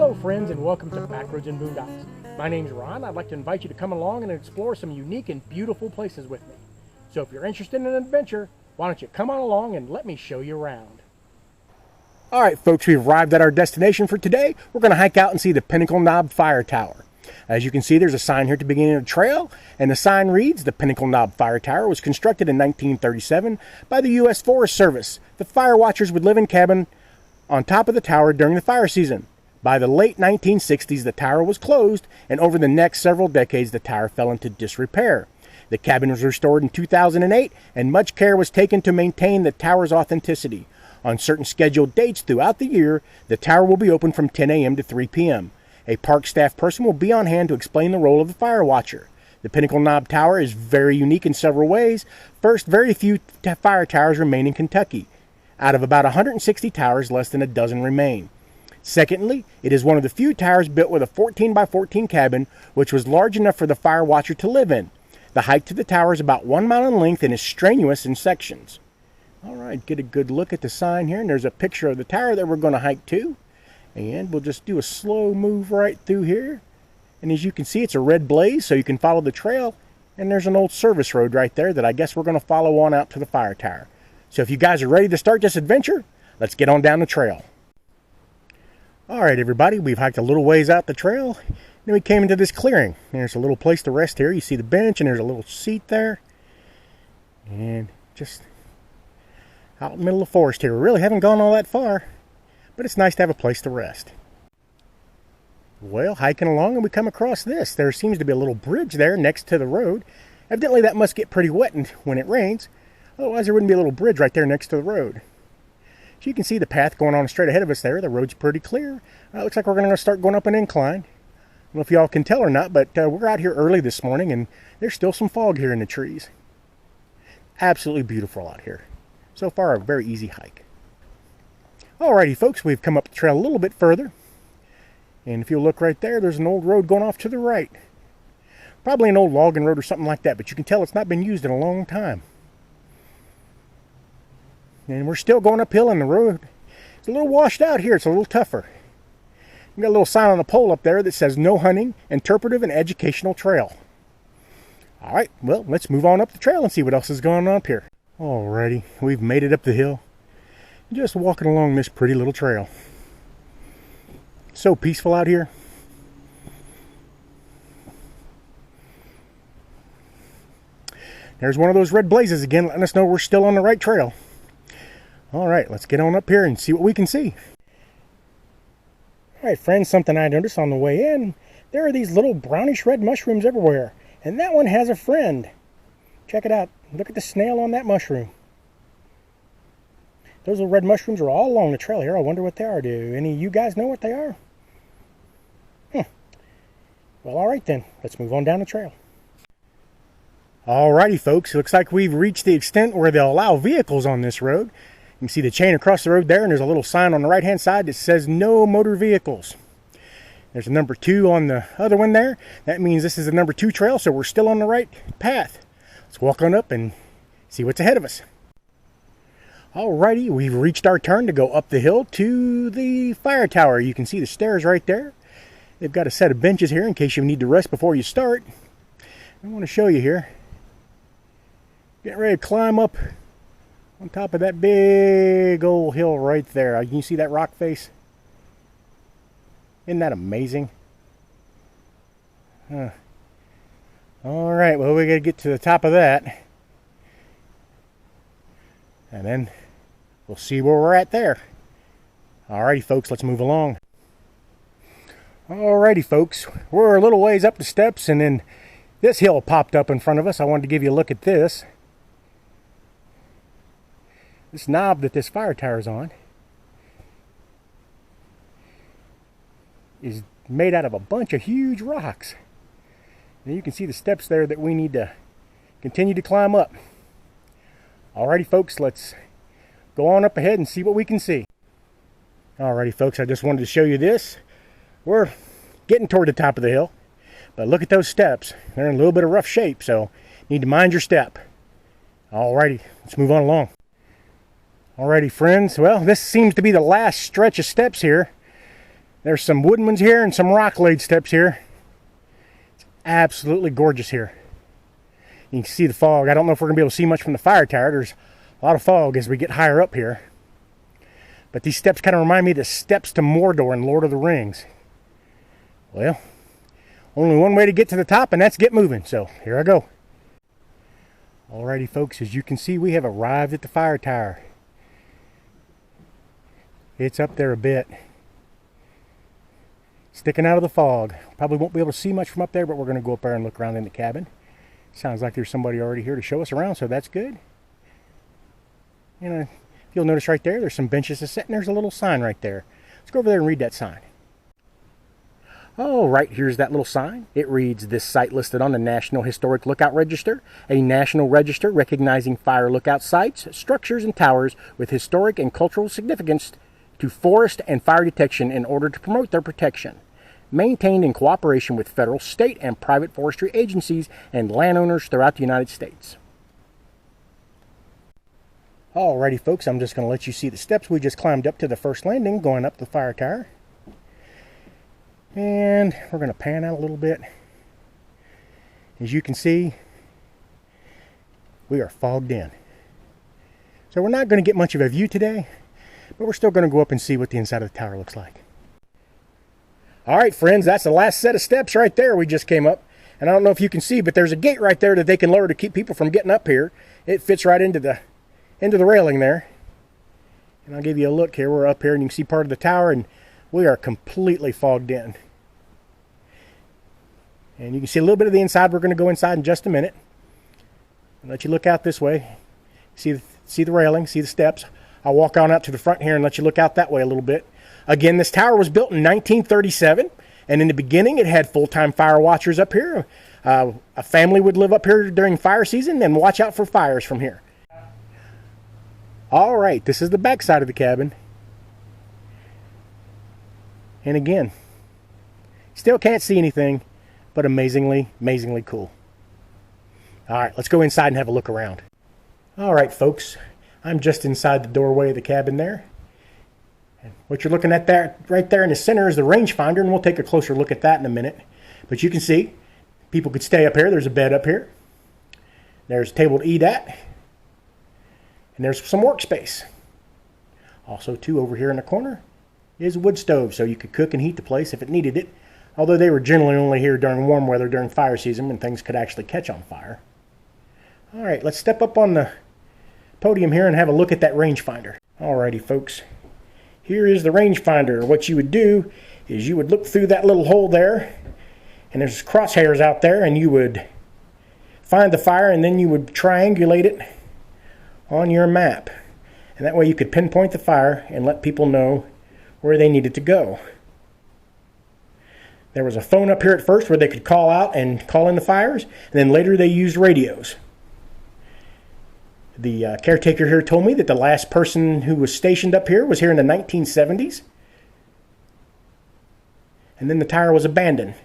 Hello friends, and welcome to Backroads and Boondocks. My name's Ron. I'd like to invite you to come along and explore some unique and beautiful places with me. So if you're interested in an adventure, why don't you come on along and let me show you around. Alright folks, we've arrived at our destination for today. We're going to hike out and see the Pinnacle Knob Fire Tower. As you can see, there's a sign here at the beginning of the trail, and the sign reads, the Pinnacle Knob Fire Tower was constructed in 1937 by the U.S. Forest Service. The fire watchers would live in cabin on top of the tower during the fire season. By the late 1960s, the tower was closed, and over the next several decades, the tower fell into disrepair. The cabin was restored in 2008, and much care was taken to maintain the tower's authenticity. On certain scheduled dates throughout the year, the tower will be open from 10 a.m. to 3 p.m. A park staff person will be on hand to explain the role of the fire watcher. The Pinnacle Knob Tower is very unique in several ways. First, very few fire towers remain in Kentucky. Out of about 160 towers, less than a dozen remain. Secondly, it is one of the few towers built with a 14 by 14 cabin, which was large enough for the fire watcher to live in. The hike to the tower is about 1 mile in length and is strenuous in sections. Alright, get a good look at the sign here, and there's a picture of the tower that we're going to hike to. And we'll just do a slow move right through here. And as you can see, it's a red blaze, so you can follow the trail. And there's an old service road right there that I guess we're going to follow on out to the fire tower. So if you guys are ready to start this adventure, let's get on down the trail. Alright everybody, we've hiked a little ways out the trail. Then we came into this clearing. There's a little place to rest here. You see the bench and there's a little seat there. And just out in the middle of the forest here. We really haven't gone all that far, but it's nice to have a place to rest. Well, hiking along and we come across this. There seems to be a little bridge there next to the road. Evidently that must get pretty wet when it rains. Otherwise there wouldn't be a little bridge right there next to the road. So you can see the path going on straight ahead of us there. The road's pretty clear. Looks like we're going to start going up an incline. I don't know if y'all can tell or not, but we're out here early this morning and there's still some fog here in the trees. Absolutely beautiful out here. So far, a very easy hike. Alrighty folks, we've come up the trail a little bit further. And if you look right there, there's an old road going off to the right. Probably an old logging road or something like that, but you can tell it's not been used in a long time. And we're still going uphill in the road. It's a little washed out here. It's a little tougher. We've got a little sign on the pole up there that says no hunting, interpretive and educational trail. Alright, well, let's move on up the trail and see what else is going on up here. Alrighty, we've made it up the hill. Just walking along this pretty little trail. So peaceful out here. There's one of those red blazes again, letting us know we're still on the right trail. Alright, let's get on up here and see what we can see. Alright friends, something I noticed on the way in. There are these little brownish red mushrooms everywhere. And that one has a friend. Check it out. Look at the snail on that mushroom. Those little red mushrooms are all along the trail here. I wonder what they are. Do any of you guys know what they are? Well, alright then. Let's move on down the trail. Alrighty folks, looks like we've reached the extent where they'll allow vehicles on this road. You can see the chain across the road there, and there's a little sign on the right hand side that says no motor vehicles. There's a number 2 on the other one there. That means this is the number 2 trail, so we're still on the right path. Let's walk on up and see what's ahead of us. Alrighty, we've reached our turn to go up the hill to the fire tower. You can see the stairs right there. They've got a set of benches here in case you need to rest before you start. I want to show you here. Getting ready to climb up on top of that big old hill right there. You can see that rock face? Isn't that amazing? Alright, well we gotta get to the top of that. And then we'll see where we're at there. Alrighty folks, let's move along. Alrighty folks, we're a little ways up the steps and then this hill popped up in front of us. I wanted to give you a look at this. This knob that this fire tower is on is made out of a bunch of huge rocks. And you can see the steps there that we need to continue to climb up. Alrighty folks, let's go on up ahead and see what we can see. Alrighty folks, I just wanted to show you this. We're getting toward the top of the hill, but look at those steps. They're in a little bit of rough shape, so you need to mind your step. Alrighty, let's move on along. Alrighty friends, well this seems to be the last stretch of steps here. There's some wooden ones here and some rock laid steps here. It's absolutely gorgeous here. You can see the fog. I don't know if we're going to be able to see much from the fire tower. There's a lot of fog as we get higher up here. But these steps kind of remind me of the steps to Mordor in Lord of the Rings. Well, only one way to get to the top, and that's get moving. So here I go. Alrighty, folks, as you can see, we have arrived at the fire tower. It's up there a bit, sticking out of the fog. Probably won't be able to see much from up there, but we're going to go up there and look around in the cabin. Sounds like there's somebody already here to show us around, so that's good. And if you'll notice right there, there's some benches to sit, and there's a little sign right there. Let's go over there and read that sign. Oh, right, here's that little sign. It reads, "This site listed on the National Historic Lookout Register, a national register recognizing fire lookout sites, structures, and towers with historic and cultural significance to forest and fire detection in order to promote their protection. Maintained in cooperation with federal, state, and private forestry agencies and landowners throughout the United States." Alrighty, folks, I'm just going to let you see the steps we just climbed up to the first landing going up the fire tower. And we're going to pan out a little bit. As you can see, we are fogged in. So we're not going to get much of a view today, but we're still going to go up and see what the inside of the tower looks like. All right, friends, that's the last set of steps right there we just came up. And I don't know if you can see, but there's a gate right there that they can lower to keep people from getting up here. It fits right into the railing there. And I'll give you a look here. We're up here and you can see part of the tower, and we are completely fogged in. And you can see a little bit of the inside. We're going to go inside in just a minute. I'll let you look out this way. See the railing, see the steps. I'll walk on out to the front here and let you look out that way a little bit. Again, this tower was built in 1937. And in the beginning, it had full-time fire watchers up here. A family would live up here during fire season and watch out for fires from here. All right, this is the back side of the cabin. And again, still can't see anything, but amazingly, amazingly cool. All right, let's go inside and have a look around. All right, folks, I'm just inside the doorway of the cabin there. And what you're looking at there, right there in the center, is the rangefinder, and we'll take a closer look at that in a minute. But you can see, people could stay up here. There's a bed up here. There's a table to eat at. And there's some workspace. Also, too, over here in the corner is a wood stove, so you could cook and heat the place if it needed it. Although they were generally only here during warm weather, during fire season, when things could actually catch on fire. All right, let's step up on the podium here and have a look at that rangefinder. Alrighty, folks. Here is the rangefinder. What you would do is you would look through that little hole there, and there's crosshairs out there, and you would find the fire, and then you would triangulate it on your map. And that way you could pinpoint the fire and let people know where they needed to go. There was a phone up here at first where they could call out and call in the fires, and then later they used radios. The caretaker here told me that the last person who was stationed up here was here in the 1970s. And then the tower was abandoned.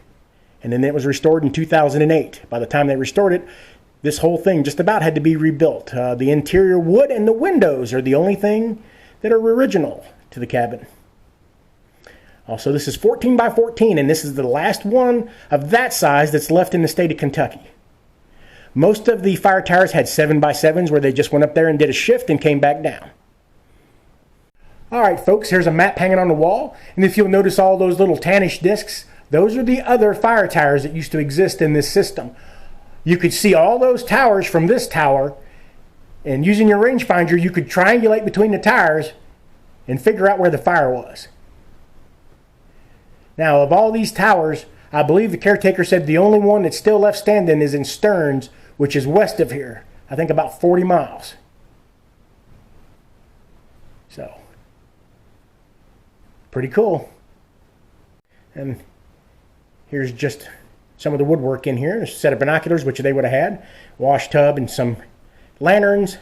And then it was restored in 2008. By the time they restored it, this whole thing just about had to be rebuilt. The interior wood and the windows are the only thing that are original to the cabin. Also, this is 14 by 14, and this is the last one of that size that's left in the state of Kentucky. Most of the fire towers had 7 by 7s where they just went up there and did a shift and came back down. All right, folks, here's a map hanging on the wall. And if you'll notice all those little tannish discs, those are the other fire towers that used to exist in this system. You could see all those towers from this tower, and using your rangefinder, you could triangulate between the towers and figure out where the fire was. Now, of all these towers, I believe the caretaker said the only one that's still left standing is in Stearns, which is west of here. I think about 40 miles. So, pretty cool. And here's just some of the woodwork in here. There's a set of binoculars, which they would have had. Wash tub and some lanterns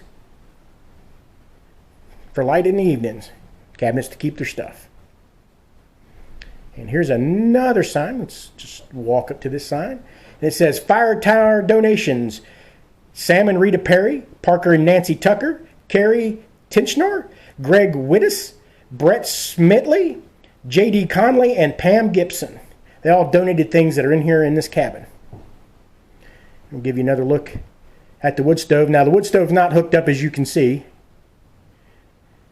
for light in the evenings. Cabinets to keep their stuff. And here's another sign. Let's just walk up to this sign. And it says, Fire Tower Donations. Sam and Rita Perry, Parker and Nancy Tucker, Carrie Tinchnor, Greg Wittes, Brett Smitley, J.D. Conley and Pam Gibson. They all donated things that are in here in this cabin. I'll give you another look at the wood stove. Now the wood stove's not hooked up, as you can see,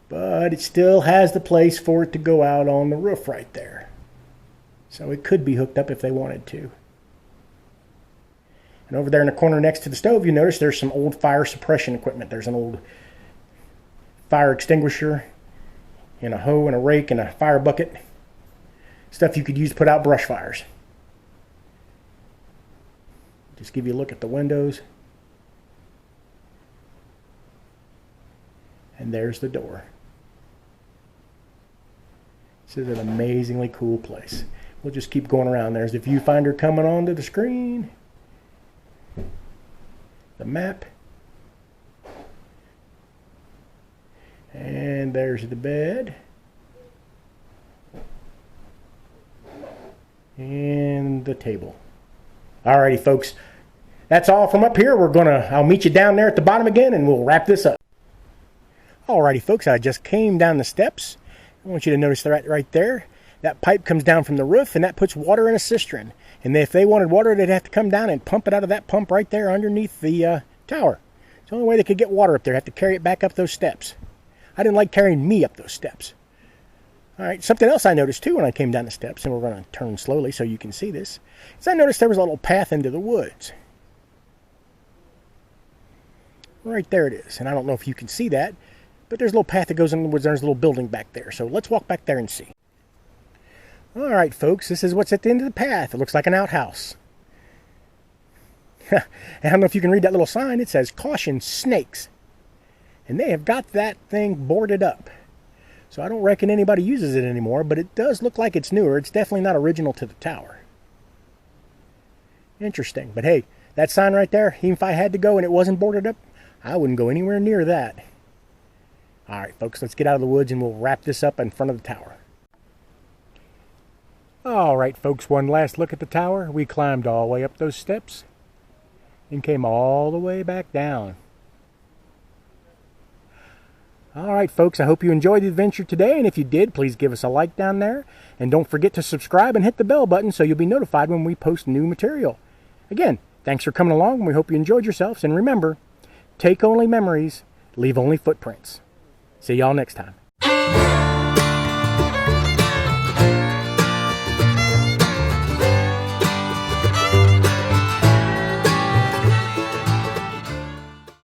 but it still has the place for it to go out on the roof right there. So it could be hooked up if they wanted to. And over there in the corner next to the stove, you notice there's some old fire suppression equipment. There's an old fire extinguisher and a hoe and a rake and a fire bucket. Stuff you could use to put out brush fires. Just give you a look at the windows. And there's the door. This is an amazingly cool place. We'll just keep going around. There's the viewfinder coming onto the screen. The map. And there's the bed. And the table. Alrighty, folks. That's all from up here. I'll meet you down there at the bottom again, and we'll wrap this up. Alrighty, folks. I just came down the steps. I want you to notice that right there. That pipe comes down from the roof, and that puts water in a cistern. And if they wanted water, they'd have to come down and pump it out of that pump right there underneath the tower. It's the only way they could get water up there. They have to carry it back up those steps. I didn't like carrying me up those steps. All right, something else I noticed too when I came down the steps, and we're going to turn slowly so you can see this, is I noticed there was a little path into the woods. Right there it is. And I don't know if you can see that, but there's a little path that goes in the woods. There's a little building back there. So let's walk back there and see. All right, folks, this is what's at the end of the path. It looks like an outhouse. I don't know if you can read that little sign. It says, "Caution, snakes." And they have got that thing boarded up. So I don't reckon anybody uses it anymore, but it does look like it's newer. It's definitely not original to the tower. Interesting. But hey, that sign right there, even if I had to go and it wasn't boarded up, I wouldn't go anywhere near that. All right, folks, let's get out of the woods and we'll wrap this up in front of the tower. All right, folks, one last look at the tower. We climbed all the way up those steps and came all the way back down. All right, folks, I hope you enjoyed the adventure today, and if you did, please give us a like down there. And don't forget to subscribe and hit the bell button so you'll be notified when we post new material. Again, thanks for coming along, and we hope you enjoyed yourselves. And remember, take only memories, leave only footprints. See y'all next time.